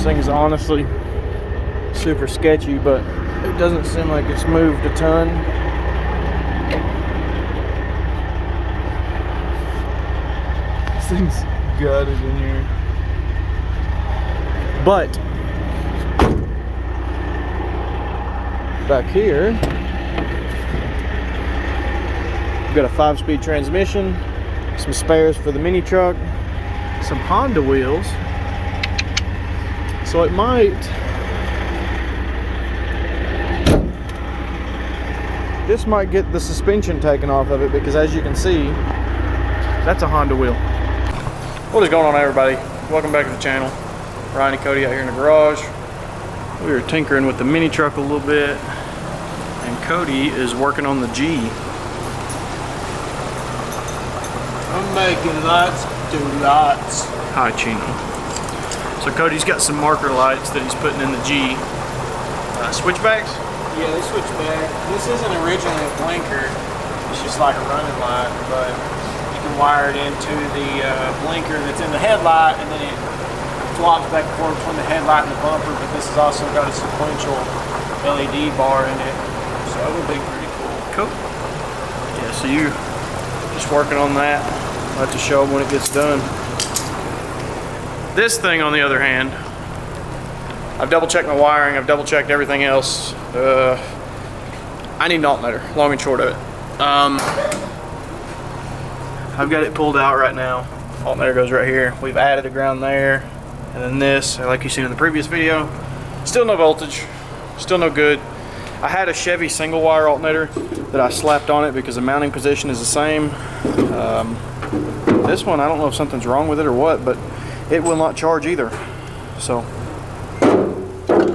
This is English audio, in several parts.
This thing's honestly super sketchy, but it doesn't seem like it's moved a ton. This thing's gutted in here. But back here, we've got a 5-speed transmission, some spares for the mini truck, some Honda wheels. So it might, this might get the suspension taken off of it, because as you can see, that's a Honda wheel. What is going on, everybody? Welcome back to the channel. Ryan and Cody out here in the garage. We were tinkering with the mini truck a little bit, and Cody is working on the G. I'm making lots to lots. Hi, Chino. So Cody's got some marker lights that he's putting in the G. Switchbacks? Yeah, they switch back. This isn't originally a blinker. It's just like a running light, but you can wire it into the blinker that's in the headlight, and then it flops back and forth between the headlight and the bumper. But this has also got a sequential LED bar in it, so it would be pretty cool. Cool. Yeah, so you're just working on that. I'll have to show them when it gets done. This thing, on the other hand, I've double checked my wiring, I've double checked everything else. I need an alternator, long and short of it. I've got it pulled out right now. Alternator goes right here. We've added a ground there, and then this, like you've seen in the previous video, still no voltage, still no good. I had a Chevy single wire alternator that I slapped on it because the mounting position is the same. This one, I don't know if something's wrong with it or what, but it will not charge either. So,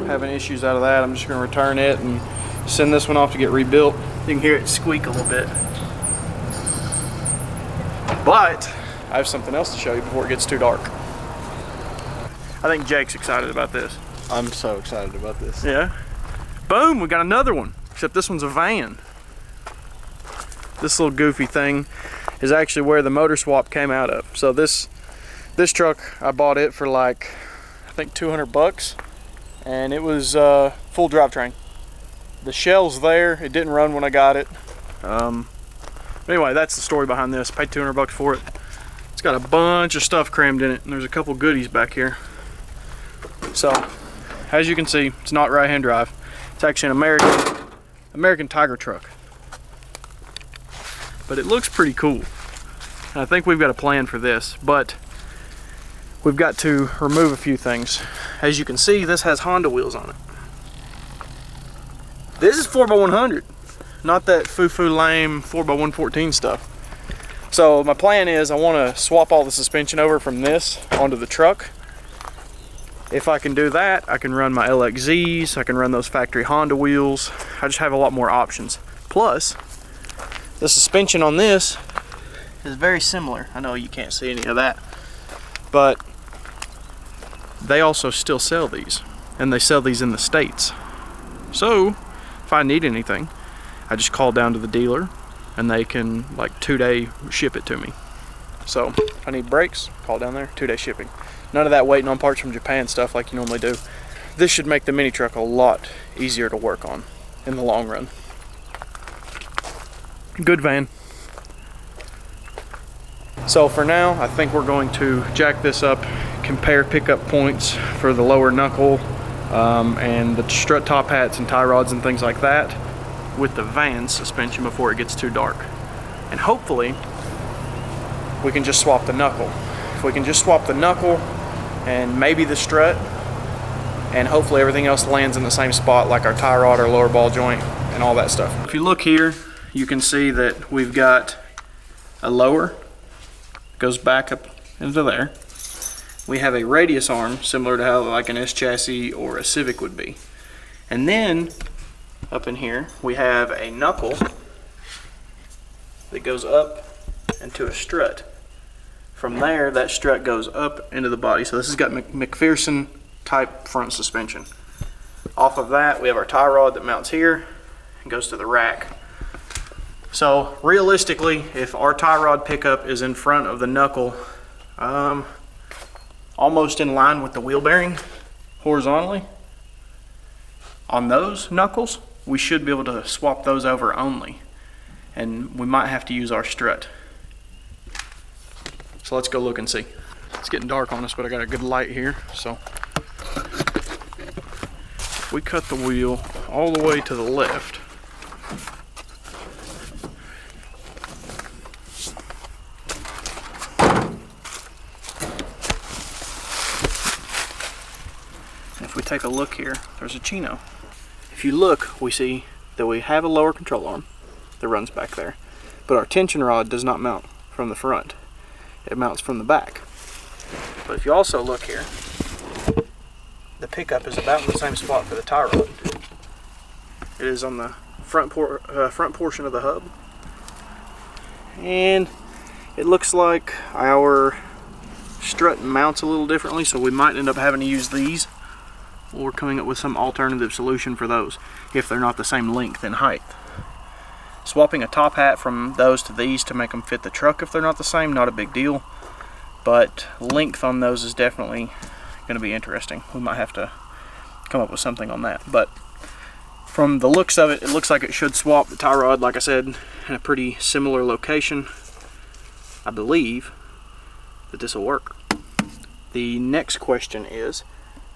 having issues out of that, I'm just going to return it and send this one off to get rebuilt. You can hear it squeak a little bit. But I have something else to show you before it gets too dark. I think Jake's excited about this. I'm so excited about this. Yeah. Boom, we got another one. Except this one's a van. This little goofy thing is actually where the motor swap came out of. So this truck, I bought it for like, I think 200 bucks, and it was full drivetrain. The shell's there, it didn't run when I got it. Anyway, that's the story behind this. Paid 200 bucks for it. It's got a bunch of stuff crammed in it, and there's a couple goodies back here. So, as you can see, it's not right-hand drive. It's actually an American Tiger truck. But it looks pretty cool. And I think we've got a plan for this, but we've got to remove a few things. As you can see, this has Honda wheels on it. This is 4x100, not that foo-foo lame 4x114 stuff. So my plan is I want to swap all the suspension over from this onto the truck. If I can do that, I can run my LXZs, I can run those factory Honda wheels. I just have a lot more options. Plus, the suspension on this is very similar. I know you can't see any of that, but they also still sell these, and they sell these in the States. So if I need anything, I just call down to the dealer and they can like 2-day ship it to me. So if I need brakes, call down there, 2-day shipping. None of that waiting on parts from Japan stuff like you normally do. This should make the mini truck a lot easier to work on in the long run. Good van. So for now, I think we're going to jack this up, compare pickup points for the lower knuckle and the strut top hats and tie rods and things like that with the van suspension before it gets too dark. And hopefully we can just swap the knuckle. If we can just swap the knuckle and maybe the strut, and hopefully everything else lands in the same spot, like our tie rod or lower ball joint and all that stuff. If you look here, you can see that we've got a lower, goes back up into there. We have a radius arm similar to how like an S chassis or a Civic would be. And then up in here we have a knuckle that goes up into a strut. From there, that strut goes up into the body. So this has got McPherson type front suspension. Off of that, we have our tie rod that mounts here and goes to the rack. So realistically, if our tie rod pickup is in front of the knuckle, almost in line with the wheel bearing, horizontally, on those knuckles, we should be able to swap those over only. And we might have to use our strut. So let's go look and see. It's getting dark on us, but I got a good light here. So we cut the wheel all the way to the left. If we take a look here, there's a chino. If you look, we see that we have a lower control arm that runs back there, but our tension rod does not mount from the front. It mounts from the back. But if you also look here, the pickup is about in the same spot for the tie rod. It is on the front portion of the hub, and it looks like our strut mounts a little differently, so we might end up having to use these, or coming up with some alternative solution for those if they're not the same length and height. Swapping a top hat from those to these to make them fit the truck if they're not the same, not a big deal, but length on those is definitely going to be interesting. We might have to come up with something on that, but from the looks of it, it looks like it should swap the tie rod, like I said, in a pretty similar location. I believe that this will work. The next question is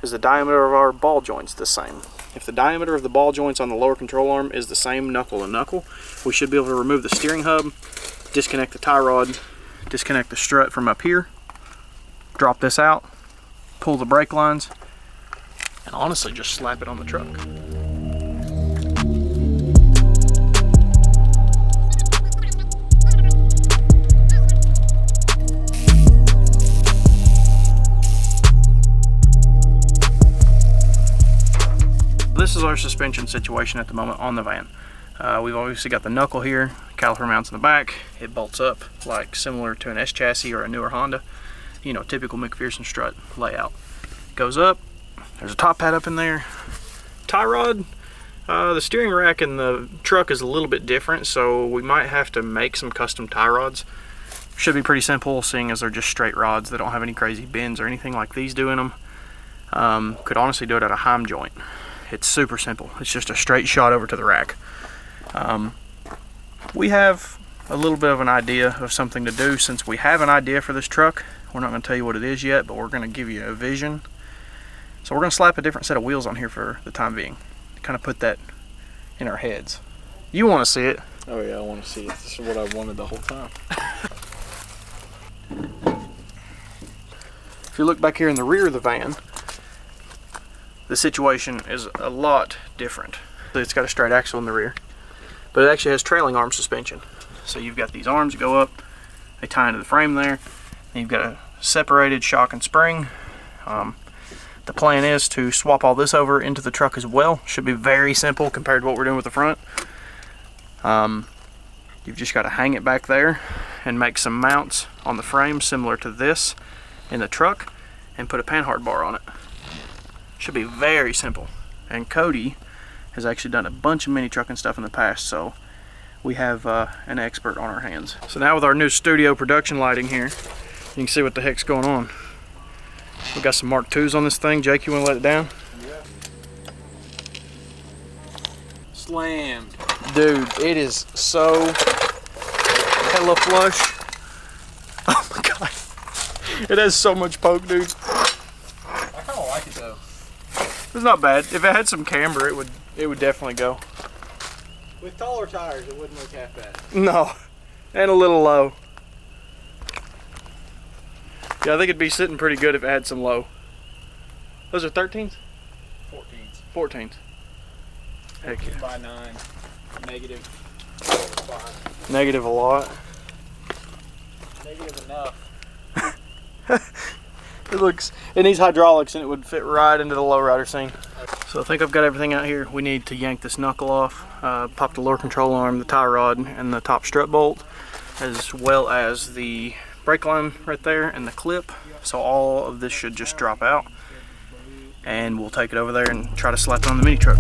the diameter of our ball joints the same? If the diameter of the ball joints on the lower control arm is the same knuckle to knuckle, we should be able to remove the steering hub, disconnect the tie rod, disconnect the strut from up here, drop this out, pull the brake lines, and honestly just slap it on the truck. This is our suspension situation at the moment on the van. We've obviously got the knuckle here, caliper mounts in the back. It bolts up like similar to an S chassis or a newer Honda. You know, typical McPherson strut layout. Goes up, there's a top hat up in there. Tie rod, the steering rack in the truck is a little bit different, so we might have to make some custom tie rods. Should be pretty simple, seeing as they're just straight rods. They don't have any crazy bends or anything like these do in them. Could honestly do it at a Heim joint. It's super simple. It's just a straight shot over to the rack. We have a little bit of an idea of something to do. Since we have an idea for this truck, we're not going to tell you what it is yet, but we're going to give you a vision. So we're going to slap a different set of wheels on here for the time being, to kind of put that in our heads. You want to see it? Oh yeah, I want to see it. This is what I wanted the whole time. If you look back here in the rear of the van, the situation is a lot different. It's got a straight axle in the rear, but it actually has trailing arm suspension. So you've got these arms that go up, they tie into the frame there, and you've got a separated shock and spring. The plan is to swap all this over into the truck as well. Should be very simple compared to what we're doing with the front. You've just got to hang it back there and make some mounts on the frame similar to this in the truck and put a panhard bar on it. Should be very simple. And Cody has actually done a bunch of mini trucking stuff in the past, so we have an expert on our hands. So now with our new studio production lighting here, you can see what the heck's going on. We got some Mark IIs on this thing. Jake, you want to let it down? Yeah. Slammed. Dude, it is so hella flush. Oh my god. It has so much poke, dude. I kind of like it though. It's not bad. If it had some camber, it would definitely go. With taller tires, it wouldn't look half bad. No, and a little low. Yeah, I think it'd be sitting pretty good if it had some low. Those are 13s? 14s. 14s. Heck yeah. By 9. Negative 5. Negative a lot. Negative enough. It needs hydraulics and it would fit right into the lowrider scene. So I think I've got everything out here. We need to yank this knuckle off, pop the lower control arm, the tie rod, and the top strut bolt, as well as the brake line right there and the clip. So all of this should just drop out, and we'll take it over there and try to slap it on the mini truck.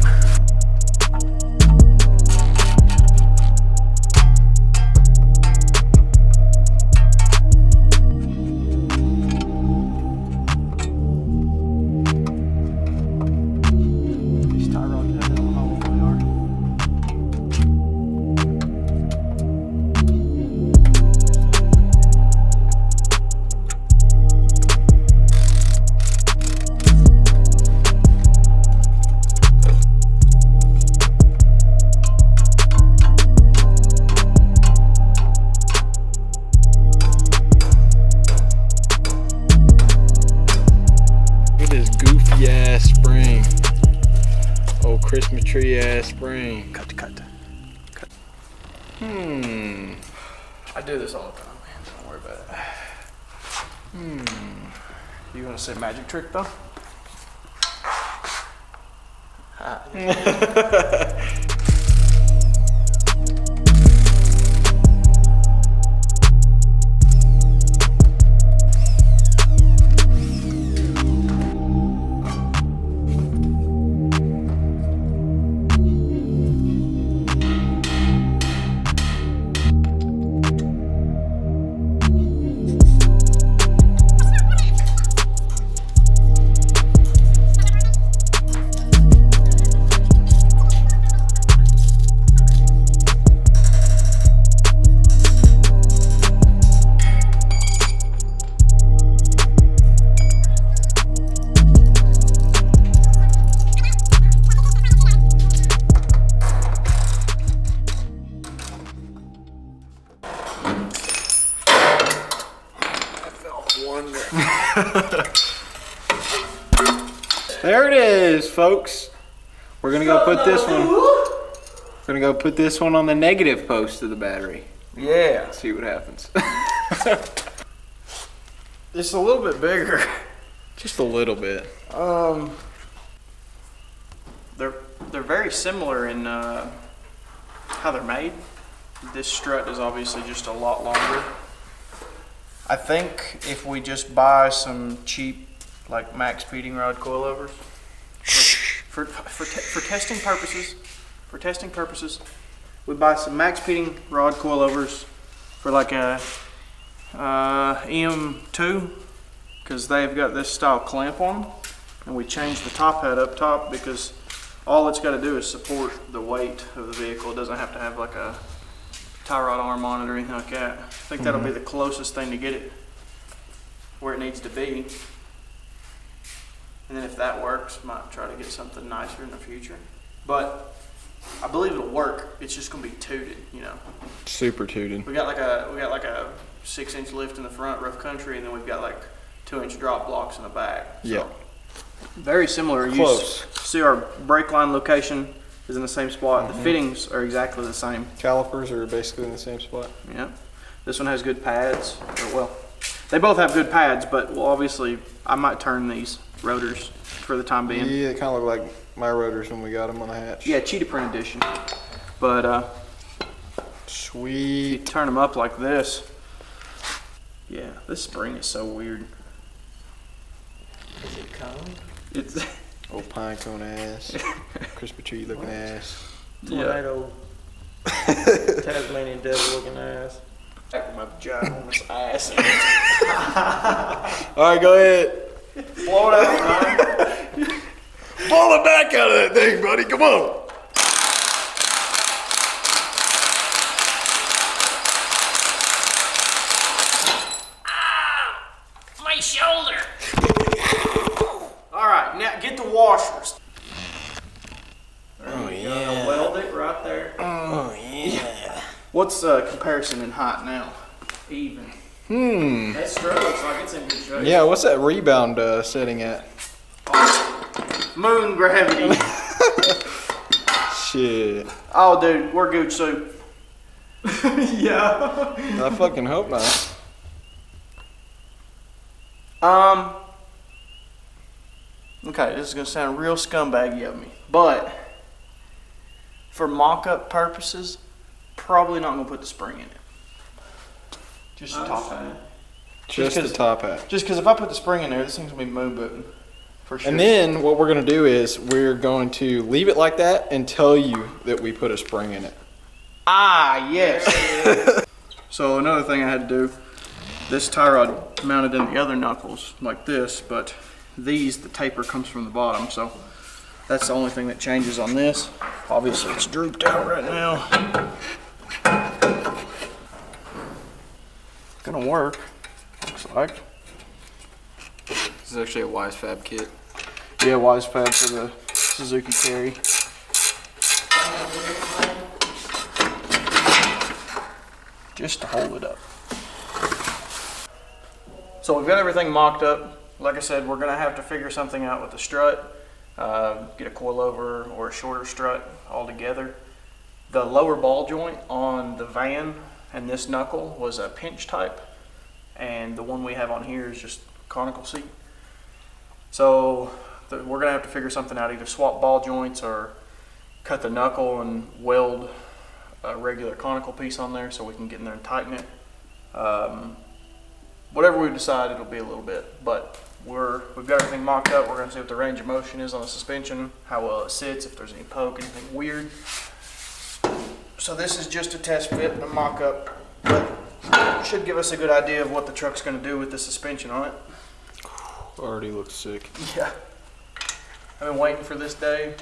tree ass spring. Oh, Christmas tree ass spring. Cut. I do this all the time, man. Don't worry about it. You want to say magic trick though? There it is, folks. We're gonna go put this one. We're gonna go put this one on the negative post of the battery. Yeah. See what happens. It's a little bit bigger. Just a little bit. They're very similar in how they're made. This strut is obviously just a lot longer. I think if we just buy some cheap, like max feeding rod coilovers, for testing purposes, we buy some max feeding rod coilovers for like a EM2, because they've got this style clamp on them, and we change the top head up top because all it's got to do is support the weight of the vehicle. It doesn't have to have like a tie rod arm on it or anything like that. I think that'll be the closest thing to get it where it needs to be. And then if that works, might try to get something nicer in the future. But I believe it'll work. It's just gonna be tooted, you know. Super tooted. We got like a 6-inch lift in the front, rough country, and then we've got like 2-inch drop blocks in the back. So Yeah. very similar. Close. See our brake line location is in the same spot. The fittings are exactly the same. Calipers are basically in the same spot. Yeah. This one has good pads. Well, they both have good pads, but well, obviously I might turn these rotors for the time being. Yeah, they kind of look like my rotors when we got them on the hatch. Yeah, cheetah print edition. But sweet. turn them up like this. Yeah, this spring is so weird. Is it cone? It's Old pine cone ass. Christmas tree looking ass. Tornado. Tasmanian devil looking ass. back with my ginormous ass. All right, go ahead. Blow it out, man. Blow the back out of that thing, buddy. Come on. My shoulder. All right, now get the washers. Oh, yeah. Weld it right there. Oh, yeah. What's comparison in height now? Even. That strut looks like it's in good shape. Yeah, what's that rebound setting at? Moon gravity. Shit. Oh, dude, we're gooch soup. Yeah. I fucking hope not. Okay, this is gonna sound real scumbaggy of me, but for mock-up purposes, probably not gonna put the spring in it. Just the top hat. Just the top hat. Just because if I put the spring in there, this thing's gonna be moon booting. For sure. And then what we're going to do is we're going to leave it like that and tell you that we put a spring in it. Ah, yes. So another thing I had to do, this tie rod mounted in the other knuckles like this, but the taper comes from the bottom, so that's the only thing that changes on this. Obviously it's drooped out right now. Gonna work, looks like. This is actually a Wise Fab kit. Yeah, Wise Fab for the Suzuki Carry. Just to hold it up. So we've got everything mocked up. like I said, we're gonna have to figure something out with the strut. Get a coilover or a shorter strut altogether. The lower ball joint on the van and this knuckle was a pinch type, and the one we have on here is just conical seat. So we're gonna have to figure something out, either swap ball joints or cut the knuckle and weld a regular conical piece on there so we can get in there and tighten it. Whatever we decide, it'll be a little bit, but we've got everything mocked up. We're gonna see what the range of motion is on the suspension, how well it sits, if there's any poke, anything weird. So this is just a test fit and a mock up, but should give us a good idea of what the truck's gonna do with the suspension on it. Already looks sick. Yeah. I've been waiting for this day.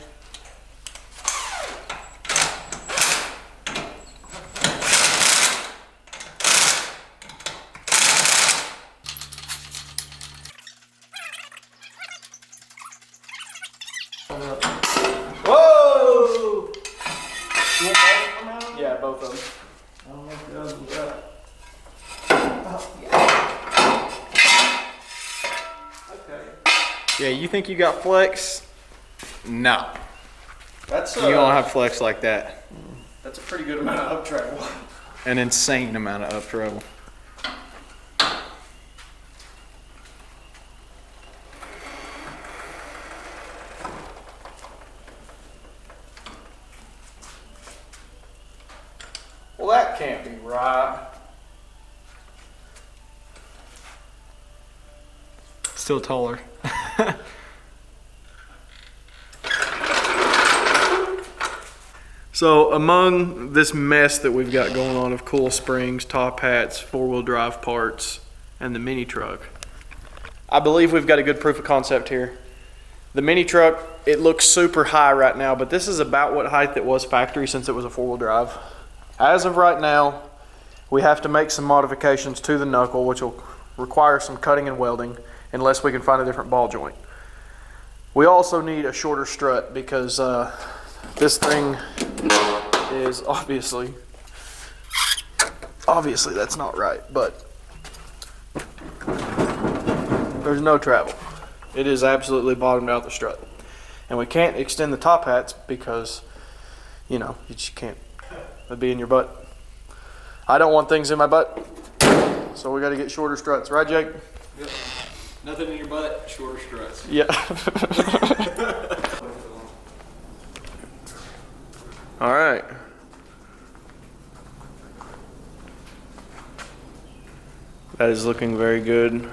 Whoa! Yeah, both of them. I don't know if the other one's up. Yeah, you think you got flex? No. That's You don't have flex like that. that's a pretty good amount of up travel. An insane amount of up travel. Well, that can't be right. Still taller. So among this mess that we've got going on of coil springs, top hats, four-wheel drive parts, and the mini truck, I believe we've got a good proof of concept here. The mini truck, it looks super high right now, but this is about what height it was factory since it was a four-wheel drive. As of right now, we have to make some modifications to the knuckle, which will require some cutting and welding unless we can find a different ball joint. We also need a shorter strut because this thing is obviously that's not right, but there's no travel. It is absolutely bottomed out the strut. And we can't extend the top hats because, you know, you just can't. It'd be in your butt. I don't want things in my butt, so we got to get shorter struts, right, Jake? Yep. Nothing in your butt, shorter struts. Yeah. All right. That is looking very good.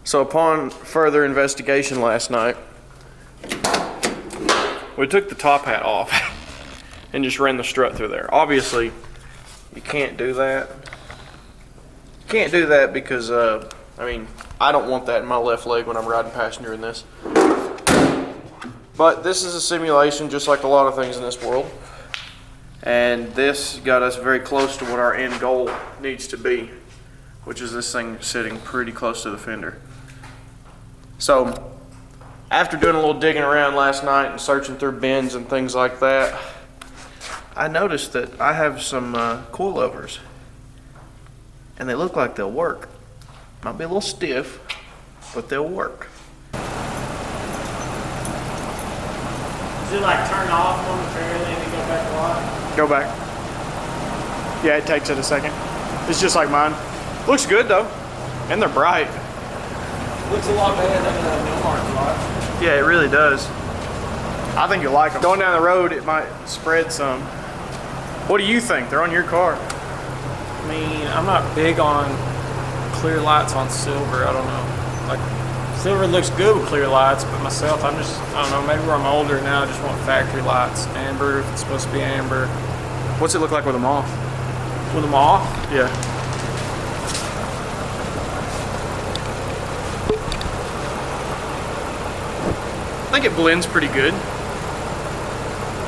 So upon further investigation last night, we took the top hat off and just ran the strut through there. Obviously, you can't do that. You can't do that because, I mean, I don't want that in my left leg when I'm riding passenger in this. But this is a simulation just like a lot of things in this world. And this got us very close to what our end goal needs to be, which is this thing sitting pretty close to the fender. So, after doing a little digging around last night and searching through bins and things like that, I noticed that I have some coilovers, and they look like they'll work. Might be a little stiff, but they'll work. Is it like turn off momentarily and then go back a lot? Go back. Yeah, it takes it a second. It's just like mine. Looks good though, and they're bright. Looks a lot better than the Milmark watch. Yeah, it really does. I think you'll like them. Going down the road, it might spread some. What do you think? They're on your car. I mean, I'm not big on clear lights on silver. I don't know. Like, silver looks good with clear lights, but myself, I don't know, maybe where I'm older now, I just want factory lights. Amber, if it's supposed to be amber. What's it look like with them off? With them off? Yeah. I think it blends pretty good.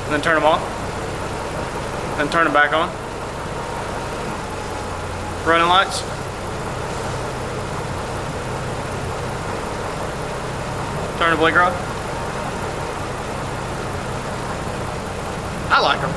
And then turn them off. Then turn them back on. Running lights. Turn the blinker off. I like them.